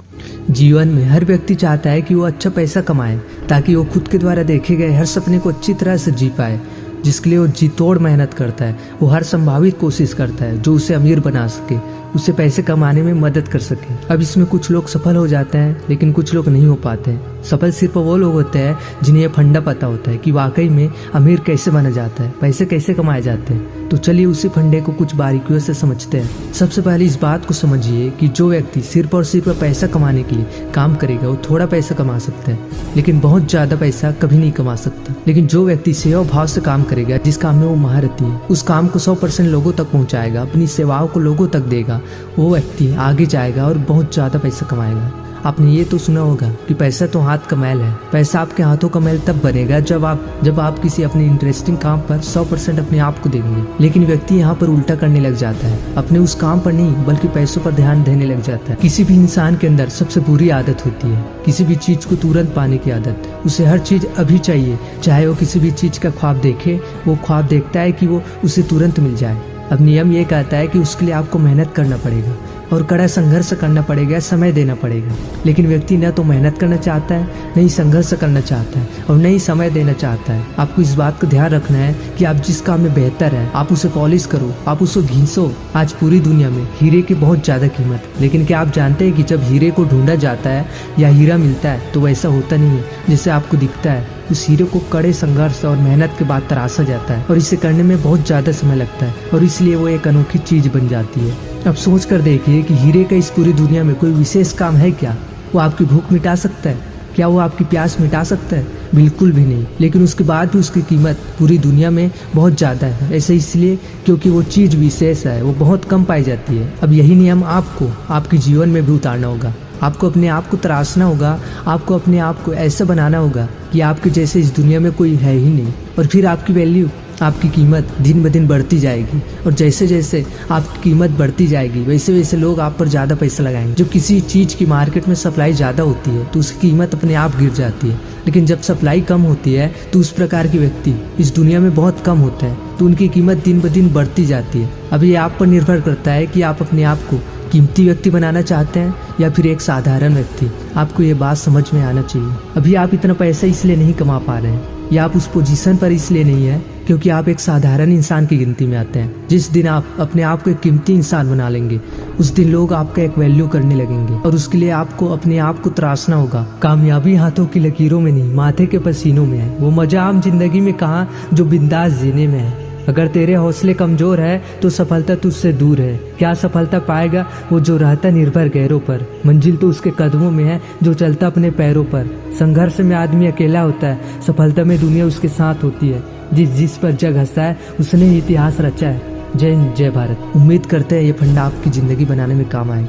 जीवन में हर व्यक्ति चाहता है कि वो अच्छा पैसा कमाए ताकि वो खुद के द्वारा देखे गए हर सपने को अच्छी तरह से जी पाए, जिसके लिए वो जी तोड़ मेहनत करता है। वो हर संभावित कोशिश करता है जो उसे अमीर बना सके, उसे पैसे कमाने में मदद कर सके। अब इसमें कुछ लोग सफल हो जाते हैं लेकिन कुछ लोग नहीं हो पाते हैं। सफल सिर्फ वो लोग होते हैं जिन्हें ये फंडा पता होता है कि वाकई में अमीर कैसे बना जाता है, पैसे कैसे कमाए जाते हैं। तो चलिए उसी फंडे को कुछ बारीकियों से समझते हैं। सबसे पहले इस बात को समझिए कि जो व्यक्ति सिर्फ और सिर्फ पैसा कमाने के लिए काम करेगा वो थोड़ा पैसा कमा सकता है लेकिन बहुत ज्यादा पैसा कभी नहीं कमा सकता। लेकिन जो व्यक्ति सेवा भाव से काम करेगा, जिस काम में वो महारथी है, उस काम को 100% लोगों तक पहुंचाएगा, अपनी सेवाओं को लोगों तक देगा, वो व्यक्ति आगे जाएगा और बहुत ज्यादा पैसा कमाएगा। आपने ये तो सुना होगा कि पैसा तो हाथ का मैल है। पैसा आपके हाथों का मैल तब बनेगा जब आप किसी अपने इंटरेस्टिंग काम पर 100% अपने आप को देंगे। लेकिन व्यक्ति यहाँ पर उल्टा करने लग जाता है, अपने उस काम पर नहीं बल्कि पैसों पर ध्यान देने लग जाता है। किसी भी इंसान के अंदर सबसे बुरी आदत होती है किसी भी चीज को तुरंत पाने की आदत। उसे हर चीज अभी चाहिए, चाहे वो किसी भी चीज का ख्वाब देखे, वो ख्वाब देखता है कि वो उसे तुरंत मिल जाए। अब नियम ये कहता है कि उसके लिए आपको मेहनत करना पड़ेगा और कड़ा संघर्ष करना पड़ेगा, समय देना पड़ेगा। लेकिन व्यक्ति न तो मेहनत करना चाहता है, न ही संघर्ष करना चाहता है और न ही समय देना चाहता है। आपको इस बात का ध्यान रखना है कि आप जिस काम में बेहतर है आप उसे पॉलिश करो, आप उसे घिसो। आज पूरी दुनिया में हीरे की बहुत ज्यादा कीमत, लेकिन क्या आप जानते हैं कि जब हीरे को ढूंढा जाता है या हीरा मिलता है तो वैसा होता नहीं है जैसे आपको दिखता है। उस हीरे को कड़े संघर्ष और मेहनत के बाद तराशा जाता है और इसे करने में बहुत ज्यादा समय लगता है और इसलिए वो एक अनोखी चीज बन जाती है। अब सोच कर देखिए कि हीरे का इस पूरी दुनिया में कोई विशेष काम है क्या? वो आपकी भूख मिटा सकता है क्या? वो आपकी प्यास मिटा सकता है? बिल्कुल भी नहीं। लेकिन उसके बाद भी उसकी कीमत पूरी दुनिया में बहुत ज्यादा है। ऐसे इसलिए क्योंकि वो चीज विशेष है, वो बहुत कम पाई जाती है। अब यही नियम आपको आपके जीवन में भी उतारना होगा। आपको अपने आप को तराशना होगा, आपको अपने आप को ऐसा बनाना होगा कि आपके जैसे इस दुनिया में कोई है ही नहीं। और फिर आपकी वैल्यू, आपकी कीमत दिन ब दिन बढ़ती जाएगी और जैसे जैसे आपकी कीमत बढ़ती जाएगी वैसे वैसे लोग आप पर ज्यादा पैसा लगाएंगे। जब किसी चीज की मार्केट में सप्लाई ज्यादा होती है तो उसकी कीमत अपने आप गिर जाती है, लेकिन जब सप्लाई कम होती है तो उस प्रकार के व्यक्ति इस दुनिया में बहुत कम होते हैं तो उनकी कीमत दिन ब दिन बढ़ती जाती है। अब ये आप पर निर्भर करता है कि आप अपने आप को कीमती व्यक्ति बनाना चाहते हैं या फिर एक साधारण व्यक्ति। आपको ये बात समझ में आना चाहिए। अभी आप इतना पैसा इसलिए नहीं कमा पा रहे हैं या आप उस पोजीशन पर इसलिए नहीं है क्योंकि आप एक साधारण इंसान की गिनती में आते हैं। जिस दिन आप अपने आप को एक कीमती इंसान बना लेंगे उस दिन लोग आपका एक वैल्यू करने लगेंगे और उसके लिए आपको अपने आप को तराशना होगा। कामयाबी हाथों की लकीरों में नहीं, माथे के पसीनों में है। वो मजा आम जिंदगी में कहाँ जो बिंदास जीने में है। अगर तेरे हौसले कमजोर है तो सफलता तुझसे दूर है। क्या सफलता पाएगा वो जो रहता निर्भर गैरों पर। मंजिल तो उसके कदमों में है जो चलता अपने पैरों पर। संघर्ष में आदमी अकेला होता है, सफलता में दुनिया उसके साथ होती है। जिस पर जग हंसा है उसने इतिहास रचा है। जय हिंद, जय भारत। उम्मीद करते हैं ये फंडा आपकी जिंदगी बनाने में काम आएगा।